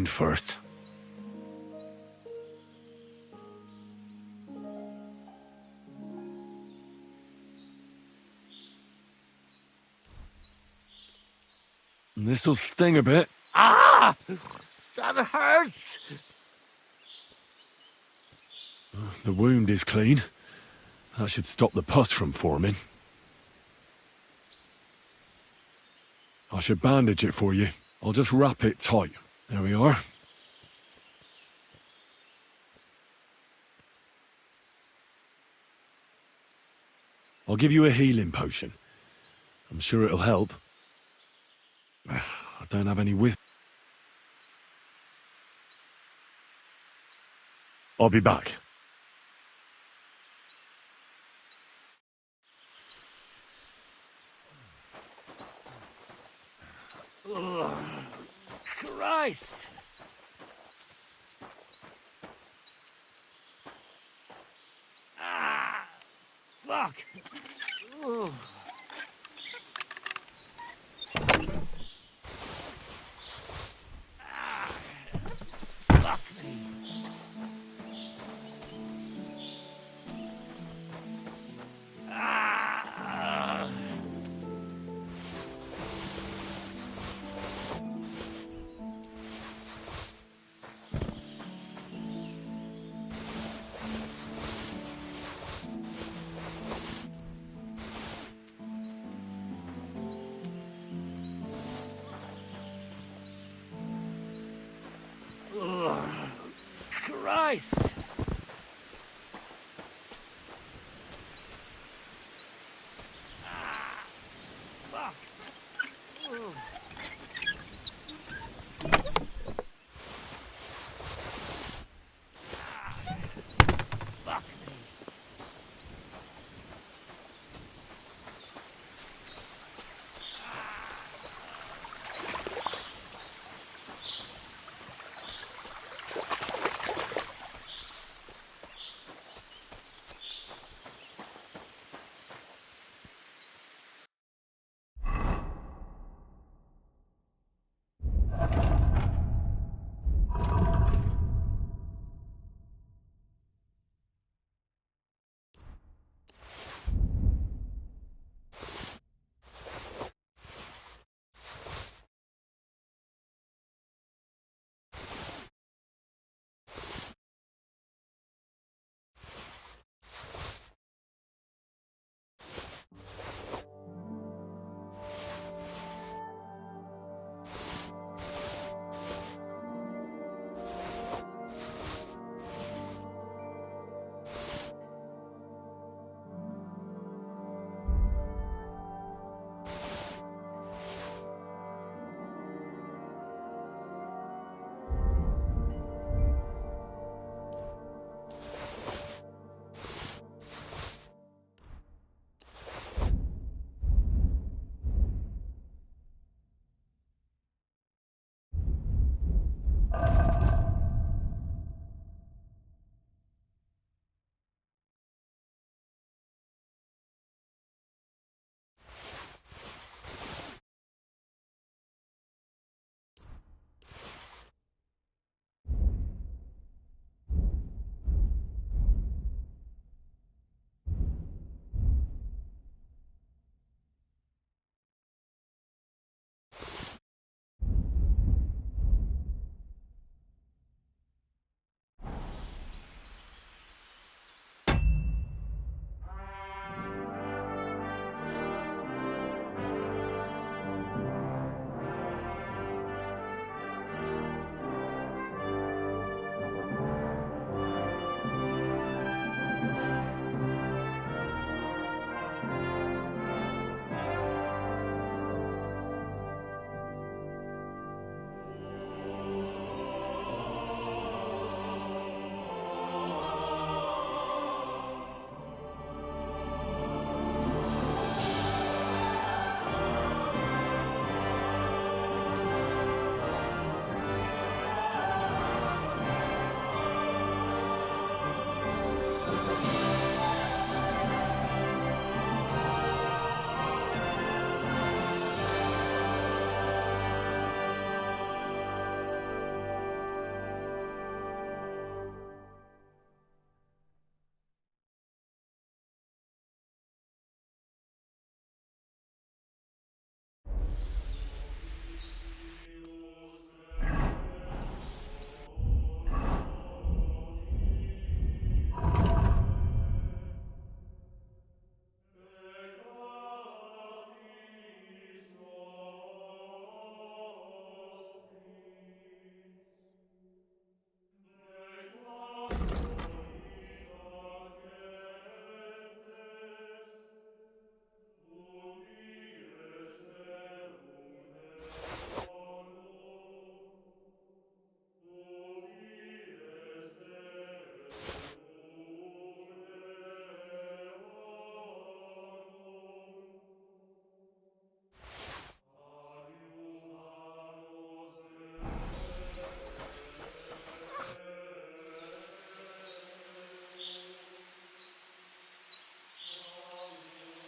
wound first. This'll sting a bit. Ah! That hurts! The wound is clean. That should stop the pus from forming. I should bandage it for you. I'll just wrap it tight. There we are. I'll give you a healing potion. I'm sure it'll help. I don't have any with. I'll be back. Ugh. Christ! Ah! Fuck! Ugh. Ah! Fuck me! Ah! Ugh. Christ! Ah! Fuck! Ugh. Ah! Fuck me!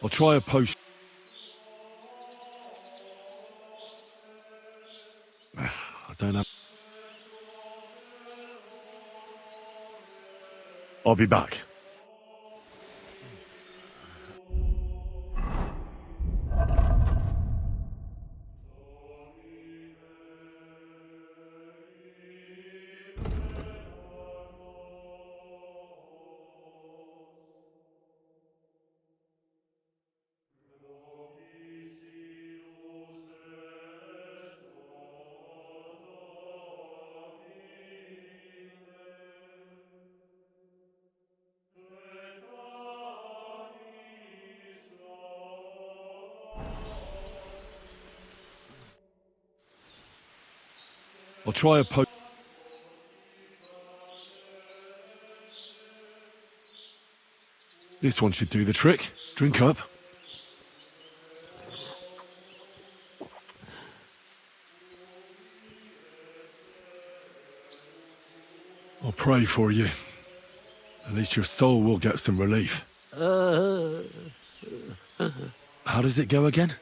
I'll try a potion. I don't have... I'll be back. I'll try a potion. This one should do the trick. Drink up. I'll pray for you. At least your soul will get some relief. How does it go again?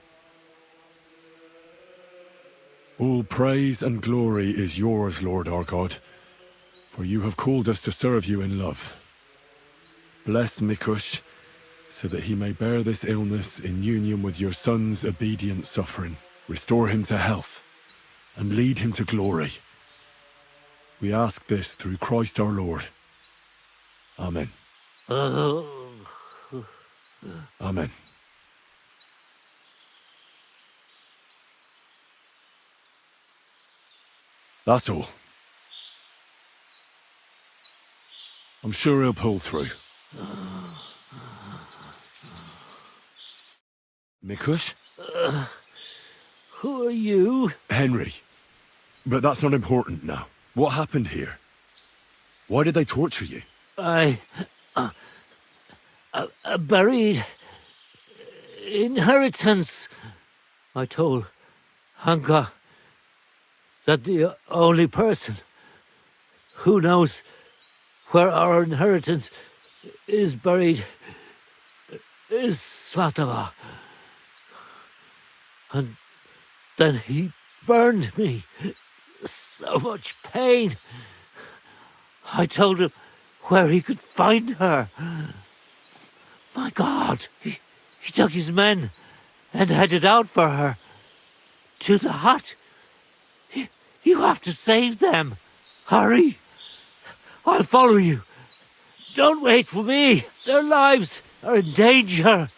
All praise and glory is yours, Lord our God, for you have called us to serve you in love. Bless Mikush, so that he may bear this illness in union with your son's obedient suffering. Restore him to health, and lead him to glory. We ask this through Christ our Lord. Amen. Amen. That's all. I'm sure he'll pull through. Mikush? Who are you? Henry. But that's not important now. What happened here? Why did they torture you? I buried inheritance. I told Hanka that the only person who knows where our inheritance is buried is Svatava. And then he burned me. So much pain. I told him where he could find her. My God, he took his men and headed out for her. To the hut. You have to save them. Hurry. I'll follow you. Don't wait for me. Their lives are in danger.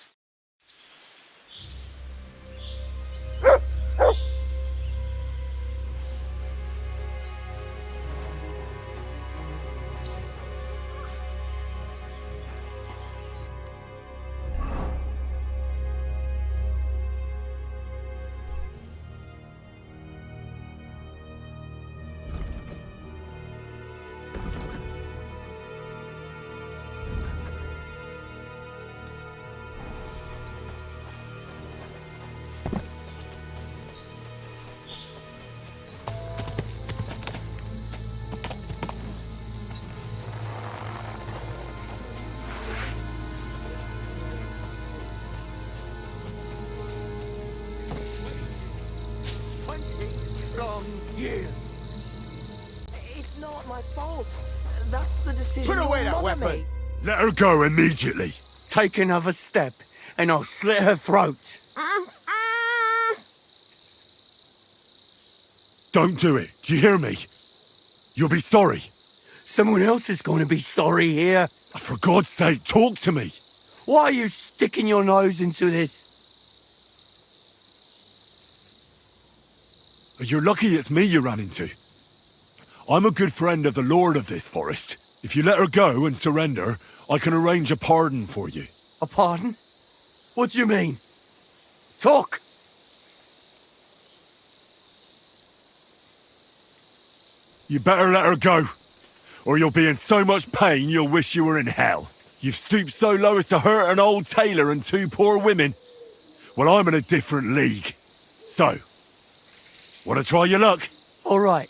Years. It's not my fault. That's the decision. Put away your that mother weapon. made. Let her go immediately. Take another step, and I'll slit her throat. Don't do it. Do you hear me? You'll be sorry. Someone else is going to be sorry here. For God's sake, talk to me. Why are you sticking your nose into this? You're lucky it's me you ran into. I'm a good friend of the Lord of this forest. If you let her go and surrender, I can arrange a pardon for you. A pardon? What do you mean? Talk! You better let her go, or you'll be in so much pain you'll wish you were in hell. You've stooped so low as to hurt an old tailor and two poor women. Well, I'm in a different league. So, want to try your luck? All right.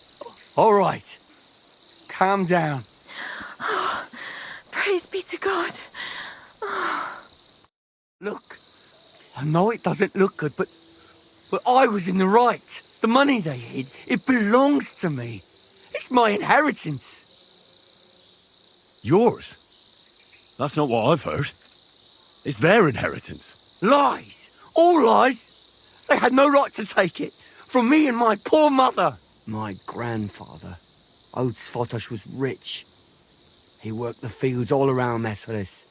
Calm down. Praise be to God. Look, I know it doesn't look good, but I was in the right. The money they hid, it belongs to me. It's my inheritance. Yours? That's not what I've heard. It's their inheritance. Lies! All lies! They had no right to take it. From me and my poor mother. My grandfather, old Sfotosh, was rich. He worked the fields all around Meselis.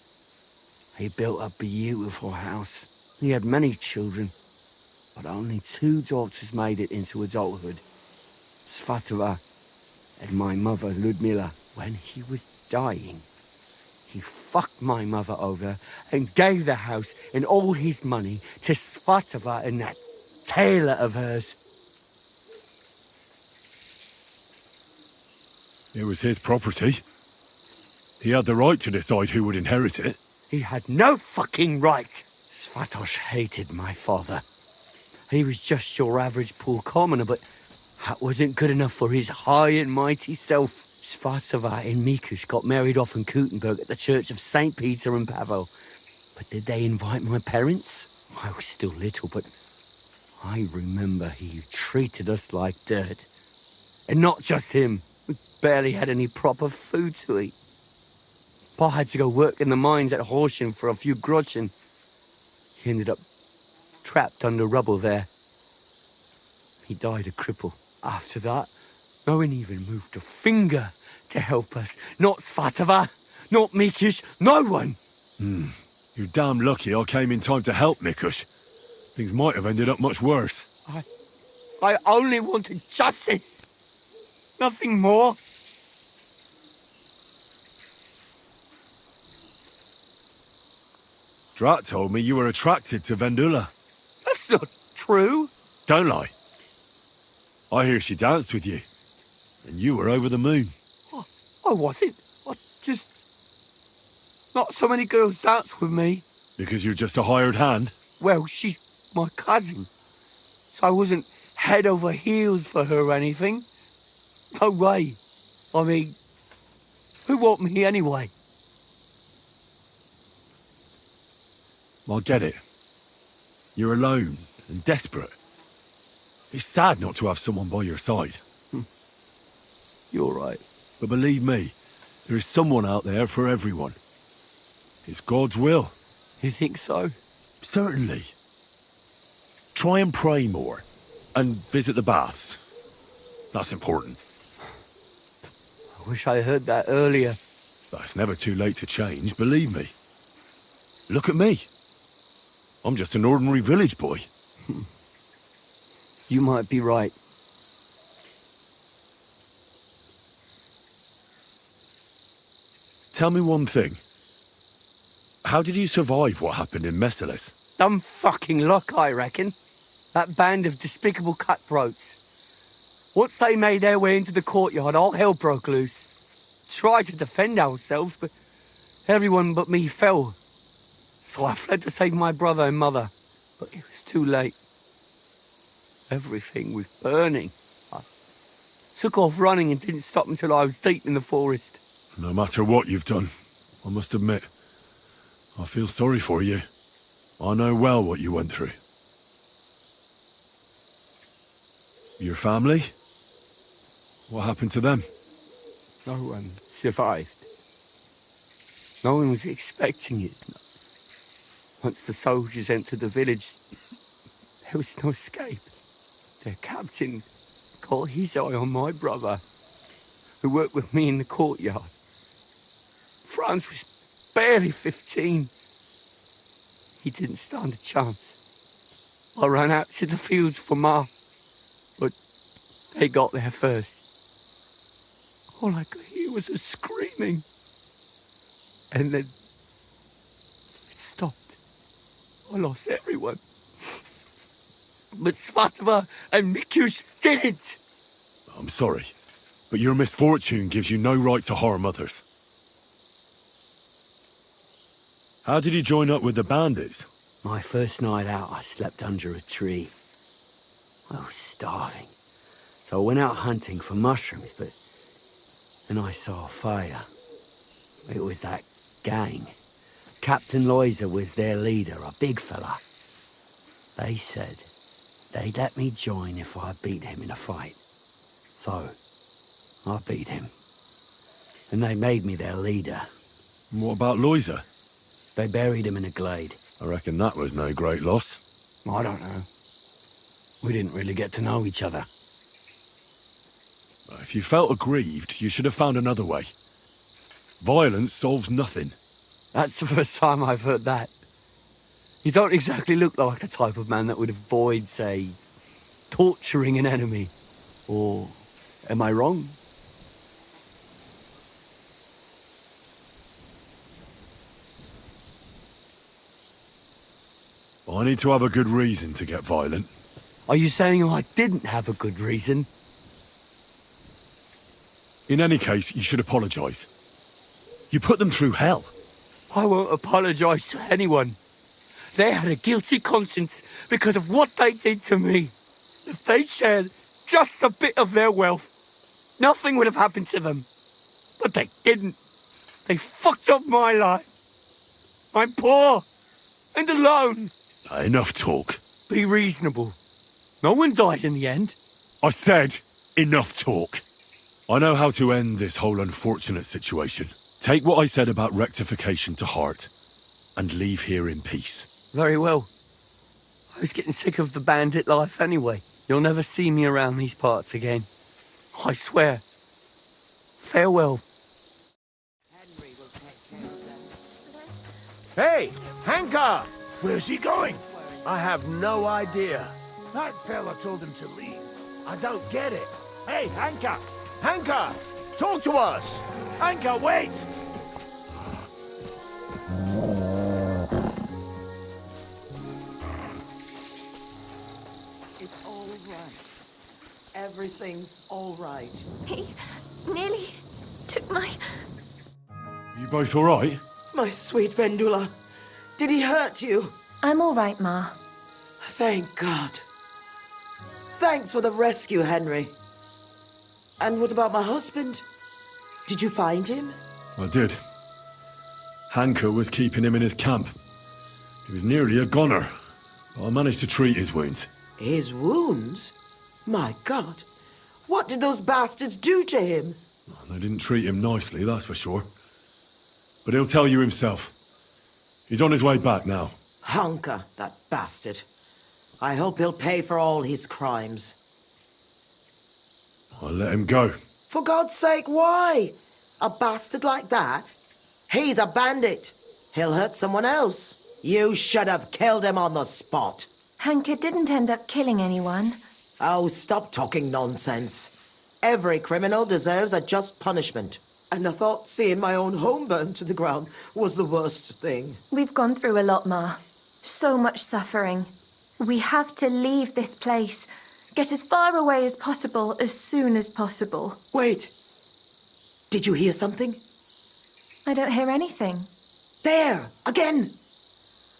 He built a beautiful house. He had many children, but only 2 daughters made it into adulthood. Svatova and my mother, Ludmila. When he was dying, he fucked my mother over and gave the house and all his money to Svatova and that tailor of hers. It was his property. He had the right to decide who would inherit it. He had no fucking right. Svatosh hated my father. He was just your average poor commoner, but that wasn't good enough for his high and mighty self. Svatova and Mikush got married off in Kutnberg at the church of St. Peter and Pavel. But did they invite my parents? I was still little, but I remember he treated us like dirt. And not just him. We barely had any proper food to eat. Pa had to go work in the mines at Horsham for a few groschen. He ended up trapped under rubble there. He died a cripple. After that, no one even moved a finger to help us. Not Svatova, not Mikush, no one. You're damn lucky I came in time to help, Mikush. Things might have ended up much worse. I only wanted justice. Nothing more. Drat told me you were attracted to Vendula. That's not true. Don't lie. I hear she danced with you. And you were over the moon. I wasn't. I just... Not so many girls dance with me. Because you're just a hired hand? Well, she's my cousin. So I wasn't head over heels for her or anything. No way. I mean, who want me anyway? I get it. You're alone and desperate. It's sad not to have someone by your side. You're right. But believe me, there is someone out there for everyone. It's God's will. You think so? Certainly. Try and pray more. And visit the baths. That's important. I wish I heard that earlier. But it's never too late to change, believe me. Look at me. I'm just an ordinary village boy. You might be right. Tell me one thing. How did you survive what happened in Meseles? Dumb fucking luck, I reckon. That band of despicable cutthroats. Once they made their way into the courtyard, all hell broke loose. Tried to defend ourselves, but everyone but me fell. So I fled to save my brother and mother, but it was too late. Everything was burning. I took off running and didn't stop until I was deep in the forest. No matter what you've done, I must admit, I feel sorry for you. I know well what you went through. Your family? What happened to them? No one survived. No one was expecting it. Once the soldiers entered the village, there was no escape. Their captain got his eye on my brother, who worked with me in the courtyard. Franz was barely 15. He didn't stand a chance. I ran out to the fields for Ma, but they got there first. All I could hear was her screaming. And then it stopped. I lost everyone. But Svatova and Mikush didn't. I'm sorry, but your misfortune gives you no right to harm others. How did you join up with the bandits? My first night out, I slept under a tree. I was starving. So I went out hunting for mushrooms, but then I saw a fire. It was that gang. Captain Loiser was their leader, a big fella. They said they'd let me join if I beat him in a fight. So, I beat him. And they made me their leader. And what about Loiser? They buried him in a glade. I reckon that was no great loss. I don't know. We didn't really get to know each other. If you felt aggrieved, you should have found another way. Violence solves nothing. That's the first time I've heard that. You don't exactly look like the type of man that would avoid, say, torturing an enemy. Or am I wrong? I need to have a good reason to get violent. Are you saying I didn't have a good reason? In any case, you should apologize. You put them through hell. I won't apologize to anyone. They had a guilty conscience because of what they did to me. If they shared just a bit of their wealth, nothing would have happened to them. But they didn't. They fucked up my life. I'm poor and alone. Enough talk. Be reasonable. No one died in the end. I said, enough talk. I know how to end this whole unfortunate situation. Take what I said about rectification to heart, and leave here in peace. Very well. I was getting sick of the bandit life anyway. You'll never see me around these parts again. I swear. Farewell. Hey, Hanka! Where's he going? I have no idea. That fella told him to leave. I don't get it. Hey, Hanka! Hanka! Talk to us! Hanka, wait! It's all right. Everything's all right. He nearly took my... You both all right? My sweet Vendula. Did he hurt you? I'm all right, Ma. Thank God. Thanks for the rescue, Henry. And what about my husband? Did you find him? I did. Hanka was keeping him in his camp. He was nearly a goner, but I managed to treat his wounds. His wounds? My God. What did those bastards do to him? They didn't treat him nicely, that's for sure. But he'll tell you himself. He's on his way back now. Hanka, that bastard. I hope he'll pay for all his crimes. I'll let him go. For God's sake, why? A bastard like that? He's a bandit. He'll hurt someone else. You should have killed him on the spot. Hanka didn't end up killing anyone. Oh, stop talking nonsense. Every criminal deserves a just punishment. And I thought seeing my own home burned to the ground was the worst thing. We've gone through a lot, Ma. So much suffering. We have to leave this place. Get as far away as possible, as soon as possible. Wait. Did you hear something? I don't hear anything. There! Again!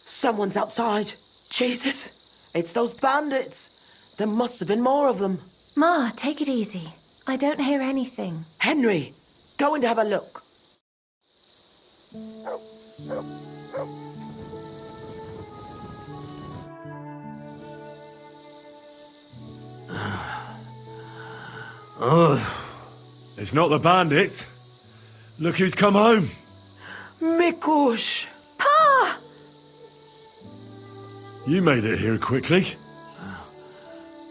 Someone's outside. Jesus! It's those bandits. There must have been more of them. Ma, take it easy. I don't hear anything. Henry, go and have a look. It's not the bandits. Look who's come home. Mikush! Pa! You made it here quickly.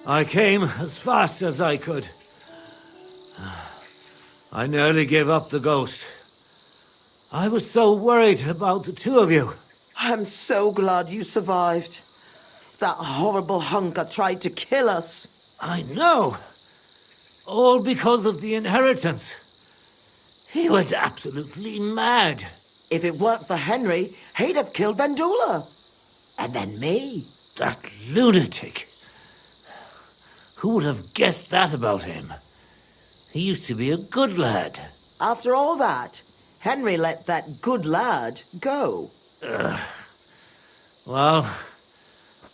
I came as fast as I could. I nearly gave up the ghost. I was so worried about the two of you. I'm so glad you survived. That horrible hunker tried to kill us. I know. All because of the inheritance. He went absolutely mad. If it weren't for Henry, he'd have killed Vendula. And then me. That lunatic. Who would have guessed that about him? He used to be a good lad. After all that, Henry let that good lad go. Well,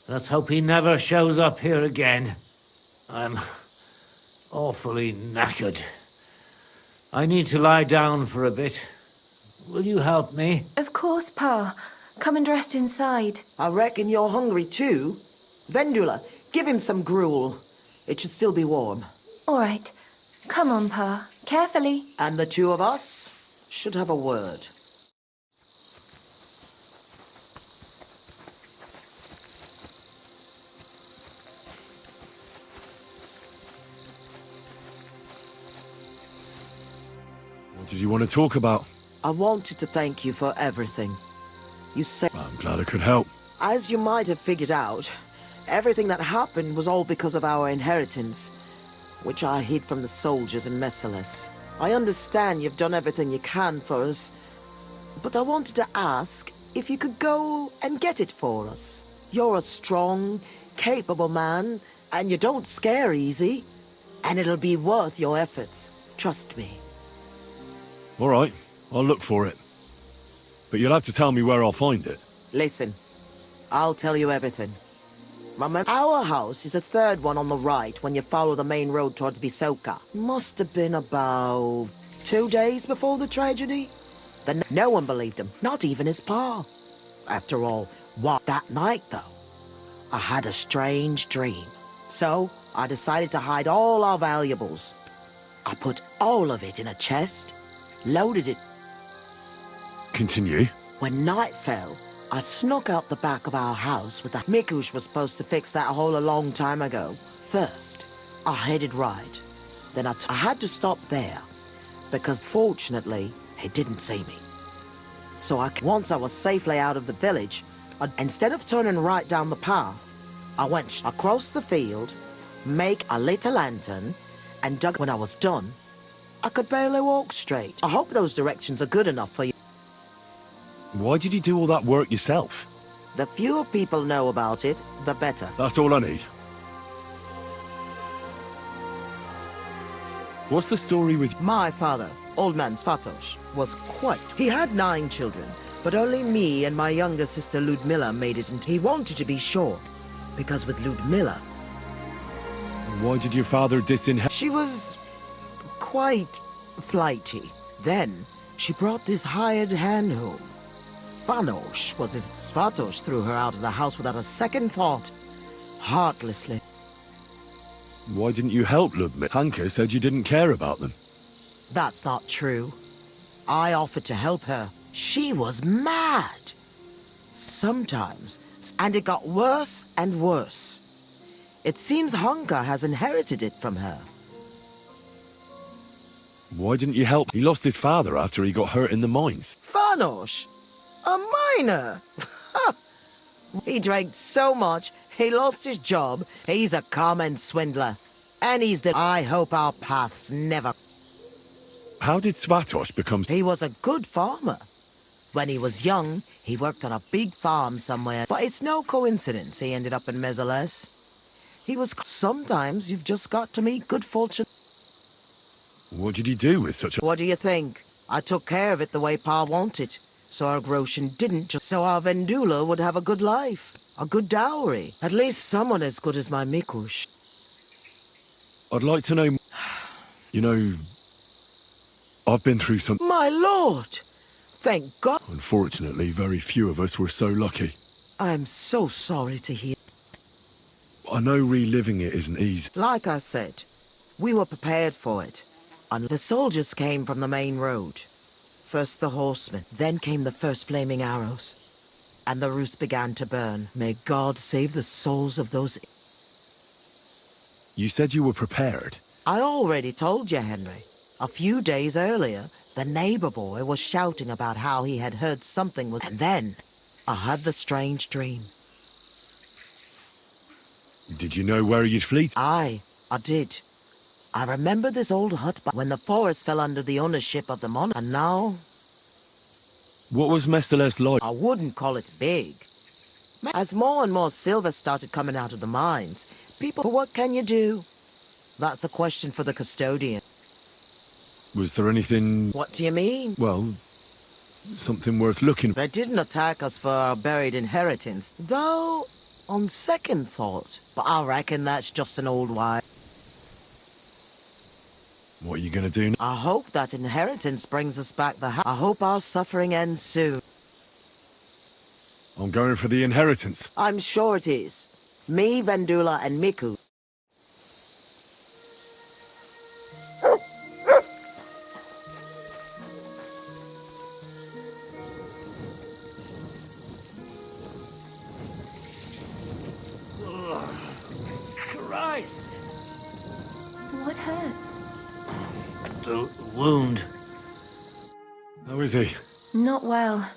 let's hope he never shows up here again. I'm awfully knackered. I need to lie down for a bit. Will you help me? Of course, Pa. Come and rest inside. I reckon you're hungry too. Vendula, give him some gruel. It should still be warm. All right. Come on, Pa. Carefully. And the two of us should have a word. What did you want to talk about? I wanted to thank you for everything. You said, I'm glad I could help. as you might have figured out, everything that happened was all because of our inheritance, which I hid from the soldiers in Messalis. I understand you've done everything you can for us, but I wanted to ask if you could go and get it for us. You're a strong, capable man, and you don't scare easy, and it'll be worth your efforts. Trust me. All right, I'll look for it. But you'll have to tell me where I'll find it. Listen, I'll tell you everything. Remember, our house is the third one on the right when you follow the main road towards Vysoka. Must have been about 2 days before the tragedy. Then no one believed him, not even his pa. After all, what that night though, I had a strange dream. So I decided to hide all our valuables. I put all of it in a chest, loaded it. Continue. When night fell, I snuck out the back of our house with that. Mikush was supposed to fix that hole a long time ago. First, I headed right. Then I had to stop there, because fortunately, he didn't see me. So once I was safely out of the village, instead of turning right down the path, I went across the field, make a lit a lantern, and dug. When I was done, I could barely walk straight. I hope those directions are good enough for you. Why did you do all that work yourself? The fewer people know about it, the better. That's all I need. What's the story with... My father, old man Svatos, was quite... He had 9 children, but only me and my younger sister Ludmilla made it, and he wanted to be sure, because with Ludmilla, Why did your father disinherit... she was quite flighty. Then she brought this hired hand home. Fanos was his... Svatos threw her out of the house without a second thought, heartlessly. Why didn't you help Ludmilla? Hanka said you didn't care about them. That's not true. I offered to help her. She was mad. Sometimes. And it got worse and worse. It seems Hunka has inherited it from her. Why didn't you help? He lost his father after he got hurt in the mines. Fanos? A miner? He drank so much, he lost his job. He's a common swindler. And he's the... I hope our paths never... How did Svatos become... He was a good farmer. When he was young, he worked on a big farm somewhere. But it's no coincidence he ended up in Messalis. He was... Sometimes you've just got to meet good fortune. What did he do with such a... What do you think? I took care of it the way Pa wanted. So our Groshin didn't just... So our Vendula would have a good life. A good dowry. At least someone as good as my Mikush. I'd like to know... You know... I've been through some... My lord! Thank God. Unfortunately, very few of us were so lucky. I'm so sorry to hear. I know reliving it isn't easy. Like I said, we were prepared for it. And the soldiers came from the main road. First the horsemen, then came the first flaming arrows. And the roofs began to burn. May God save the souls of those... You said you were prepared. I already told you, Henry. A few days earlier, the neighbor boy was shouting about how he had heard something was... And then, I had the strange dream. Did you know where you'd flee? I did. I remember this old hut when the forest fell under the ownership of the monarch. And now... What was Messalis like? I wouldn't call it big. As more and more silver started coming out of the mines, people... What can you do? That's a question for the custodian. Was there anything... What do you mean? Well, something worth looking... They didn't attack us for our buried inheritance, though, on second thought. But I reckon that's just an old wife. What are you going to do now? I hope that inheritance brings us back the house. I hope our suffering ends soon. I'm going for the inheritance. I'm sure it is. Me, Vendula, and Miku. Christ! What hurts? The wound. How is he? Not well.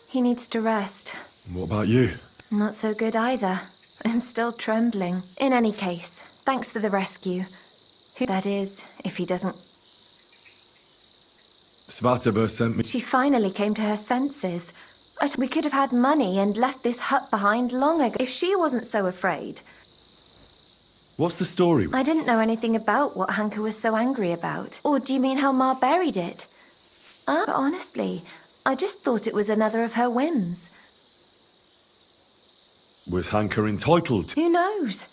He needs to rest. What about you? Not so good either. I'm still trembling. In any case, thanks for the rescue. Who that is, if he doesn't... Svataba sent me. She finally came to her senses. We could have had money and left this hut behind long ago if she wasn't so afraid. What's the story? I didn't know anything about what Hanka was so angry about. Or do you mean how Ma buried it? Honestly, I just thought it was another of her whims. Was Hanker entitled? Who knows?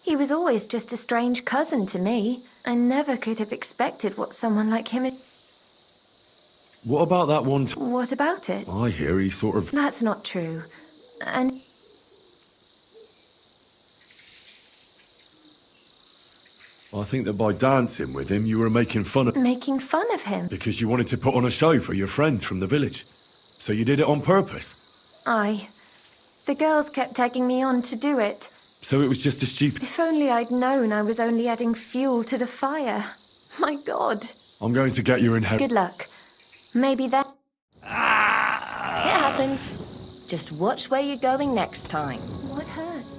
He was always just a strange cousin to me. I never could have expected what someone like him... What about that one? What about it? I hear he sort of... That's not true. And... I think that by dancing with him, you were making fun of... Making fun of him? Because you wanted to put on a show for your friends from the village. So you did it on purpose. Aye. The girls kept egging me on to do it. So it was just a stupid... If only I'd known I was only adding fuel to the fire. My God. I'm going to get your inheritance. Good luck. Maybe that... It happens. Just watch where you're going next time. What hurts?